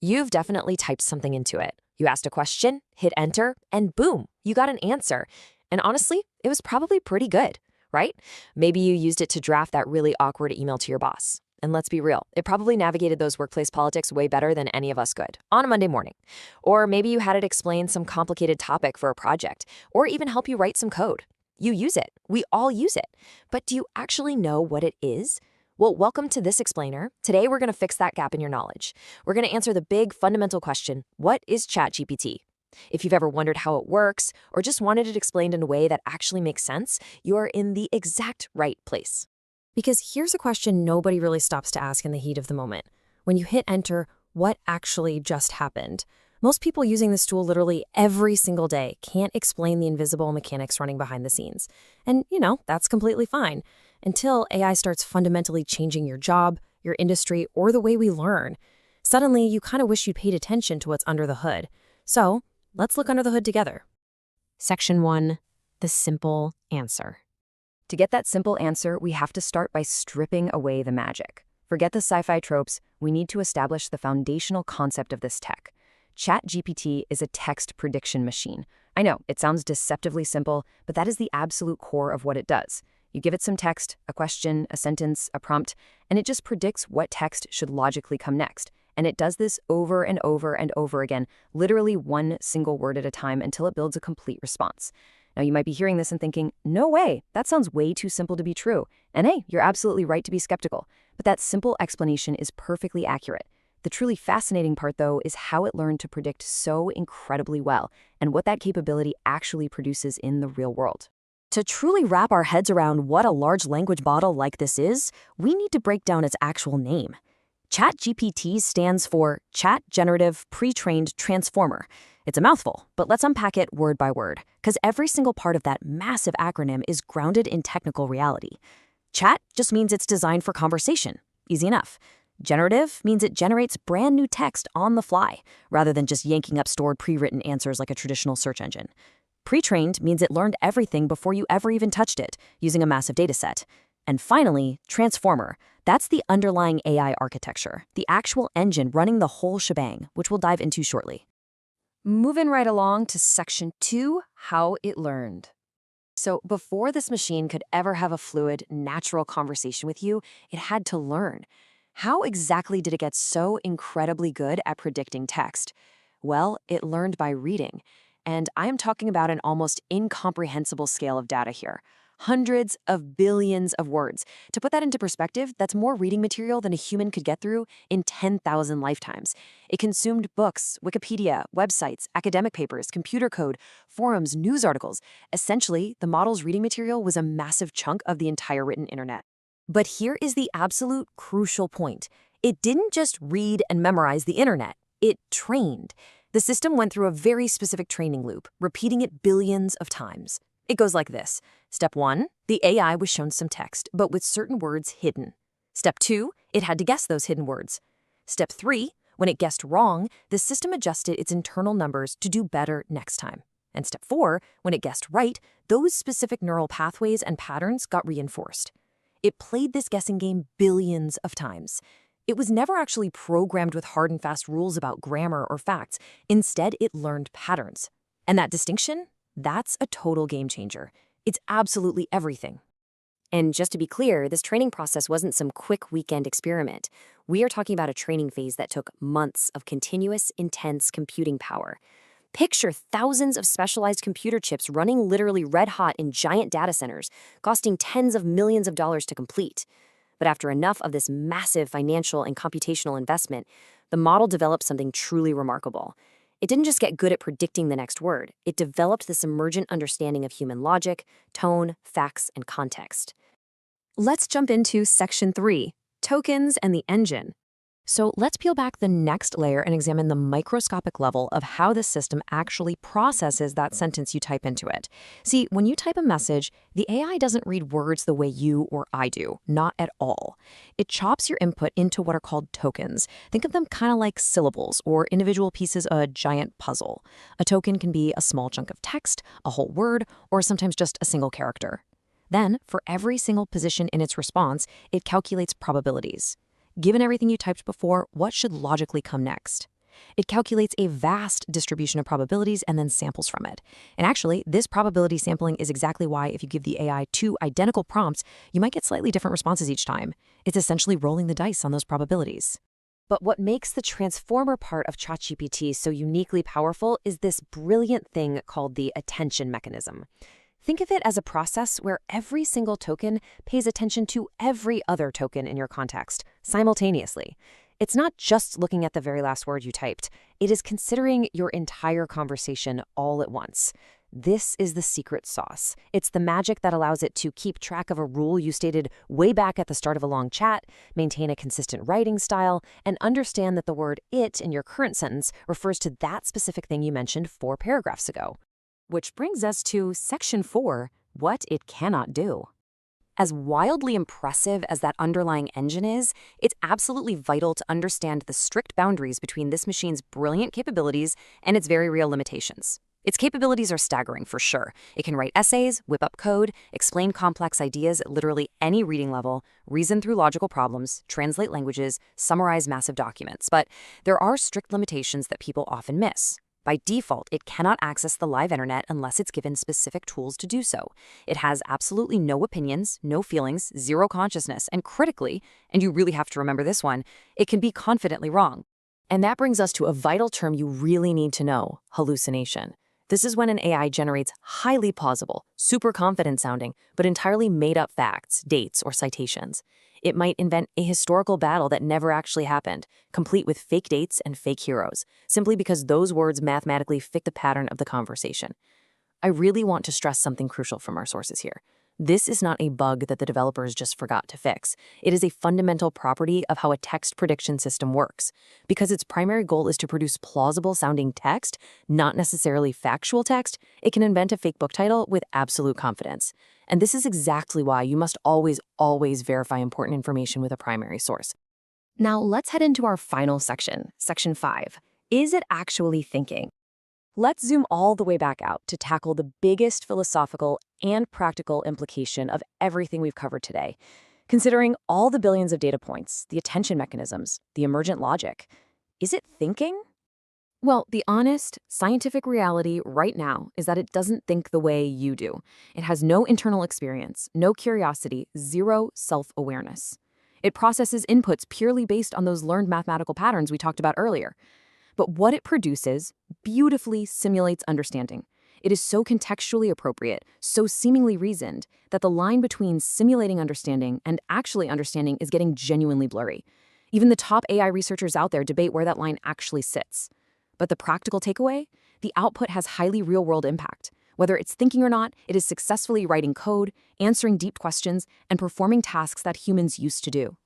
You've definitely typed something into it. You asked a question, hit enter, and boom, you got an answer. And honestly, it was probably pretty good, right? Maybe you used it to draft that really awkward email to your boss. And let's be real, it probably navigated those workplace politics way better than any of us could on a Monday morning. Or maybe you had it explain some complicated topic for a project, or even help you write some code. You use it. We all use it. But do you actually know what it is? Well, welcome to This Explainer. Today, we're going to fix that gap in your knowledge. We're going to answer the big fundamental question, what is ChatGPT? If you've ever wondered how it works, or just wanted it explained in a way that actually makes sense, you are in the exact right place. Because here's a question nobody really stops to ask in the heat of the moment. When you hit enter, what actually just happened? Most people using this tool literally every single day can't explain the invisible mechanics running behind the scenes. And, that's completely fine. Until AI starts fundamentally changing your job, your industry, or the way we learn. Suddenly, you kind of wish you'd paid attention to what's under the hood. So, let's look under the hood together. Section 1. The simple answer. To get that simple answer, we have to start by stripping away the magic. Forget the sci-fi tropes, we need to establish the foundational concept of this tech. ChatGPT is a text prediction machine. I know, it sounds deceptively simple, but that is the absolute core of what it does. You give it some text, a question, a sentence, a prompt, and it just predicts what text should logically come next. And it does this over and over and over again, literally one single word at a time until it builds a complete response. Now, you might be hearing this and thinking, no way, that sounds way too simple to be true. And hey, you're absolutely right to be skeptical. But that simple explanation is perfectly accurate. The truly fascinating part, though, is how it learned to predict so incredibly well and what that capability actually produces in the real world. To truly wrap our heads around what a large language model like this is, we need to break down its actual name. ChatGPT stands for Chat Generative Pre-trained Transformer. It's a mouthful, but let's unpack it word by word, because every single part of that massive acronym is grounded in technical reality. Chat just means it's designed for conversation. Easy enough. Generative means it generates brand new text on the fly, rather than just yanking up stored pre-written answers like a traditional search engine. Pre-trained means it learned everything before you ever even touched it, using a massive dataset. And finally, Transformer. That's the underlying AI architecture, the actual engine running the whole shebang, which we'll dive into shortly. Moving right along to Section 2, how it learned. So before this machine could ever have a fluid, natural conversation with you, it had to learn. How exactly did it get so incredibly good at predicting text? Well, it learned by reading. And I am talking about an almost incomprehensible scale of data here. Hundreds of billions of words. To put that into perspective, that's more reading material than a human could get through in 10,000 lifetimes. It consumed books, Wikipedia, websites, academic papers, computer code, forums, news articles. Essentially, the model's reading material was a massive chunk of the entire written internet. But here is the absolute crucial point. It didn't just read and memorize the internet. It trained. The system went through a very specific training loop, repeating it billions of times. It goes like this. Step 1, the AI was shown some text, but with certain words hidden. Step 2, it had to guess those hidden words. Step 3, when it guessed wrong, the system adjusted its internal numbers to do better next time. And step 4, when it guessed right, those specific neural pathways and patterns got reinforced. It played this guessing game billions of times. It was never actually programmed with hard and fast rules about grammar or facts. Instead, it learned patterns. And that distinction? That's a total game changer. It's absolutely everything. And just to be clear, this training process wasn't some quick weekend experiment. We are talking about a training phase that took months of continuous, intense computing power. Picture thousands of specialized computer chips running literally red hot in giant data centers, costing tens of millions of dollars to complete. But after enough of this massive financial and computational investment, the model developed something truly remarkable. It didn't just get good at predicting the next word. It developed this emergent understanding of human logic, tone, facts, and context. Let's jump into Section 3, Tokens and the Engine. So let's peel back the next layer and examine the microscopic level of how the system actually processes that sentence you type into it. See, when you type a message, the AI doesn't read words the way you or I do, not at all. It chops your input into what are called tokens. Think of them kind of like syllables or individual pieces of a giant puzzle. A token can be a small chunk of text, a whole word, or sometimes just a single character. Then, for every single position in its response, it calculates probabilities. Given everything you typed before, what should logically come next? It calculates a vast distribution of probabilities and then samples from it. And actually, this probability sampling is exactly why if you give the AI two identical prompts, you might get slightly different responses each time. It's essentially rolling the dice on those probabilities. But what makes the transformer part of ChatGPT so uniquely powerful is this brilliant thing called the attention mechanism. Think of it as a process where every single token pays attention to every other token in your context simultaneously. It's not just looking at the very last word you typed. It is considering your entire conversation all at once. This is the secret sauce. It's the magic that allows it to keep track of a rule you stated way back at the start of a long chat, maintain a consistent writing style, and understand that the word it in your current sentence refers to that specific thing you mentioned 4 paragraphs ago. Which brings us to Section 4, what it cannot do. As wildly impressive as that underlying engine is, it's absolutely vital to understand the strict boundaries between this machine's brilliant capabilities and its very real limitations. Its capabilities are staggering, for sure. It can write essays, whip up code, explain complex ideas at literally any reading level, reason through logical problems, translate languages, summarize massive documents. But there are strict limitations that people often miss. By default, it cannot access the live internet unless it's given specific tools to do so. It has absolutely no opinions, no feelings, zero consciousness, and critically, and you really have to remember this one, it can be confidently wrong. And that brings us to a vital term you really need to know, hallucination. This is when an AI generates highly plausible, super confident sounding, but entirely made up facts, dates, or citations. It might invent a historical battle that never actually happened, complete with fake dates and fake heroes, simply because those words mathematically fit the pattern of the conversation. I really want to stress something crucial from our sources here. This is not a bug that the developers just forgot to fix. It is a fundamental property of how a text prediction system works. Because its primary goal is to produce plausible-sounding text, not necessarily factual text, it can invent a fake book title with absolute confidence. And this is exactly why you must always verify important information with a primary source. Now let's head into our final section, Section 5. Is it actually thinking? Let's zoom all the way back out to tackle the biggest philosophical and practical implication of everything we've covered today. Considering all the billions of data points, the attention mechanisms, the emergent logic, is it thinking? Well, the honest, scientific reality right now is that it doesn't think the way you do. It has no internal experience, no curiosity, zero self-awareness. It processes inputs purely based on those learned mathematical patterns we talked about earlier. But what it produces beautifully simulates understanding. It is so contextually appropriate, so seemingly reasoned, that the line between simulating understanding and actually understanding is getting genuinely blurry. Even the top AI researchers out there debate where that line actually sits. But the practical takeaway? The output has highly real-world impact. Whether it's thinking or not, it is successfully writing code, answering deep questions, and performing tasks that humans used to do.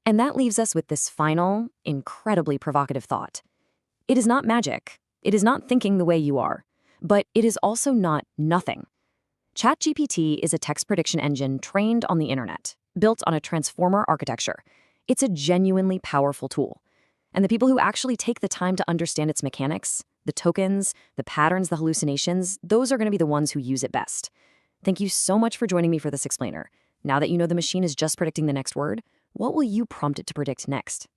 And that leaves us with this final, incredibly provocative thought. It is not magic. It is not thinking the way you are. But it is also not nothing. ChatGPT is a text prediction engine trained on the internet, built on a transformer architecture. It's a genuinely powerful tool. And the people who actually take the time to understand its mechanics, the tokens, the patterns, the hallucinations, those are going to be the ones who use it best. Thank you so much for joining me for this explainer. Now that you know the machine is just predicting the next word, what will you prompt it to predict next?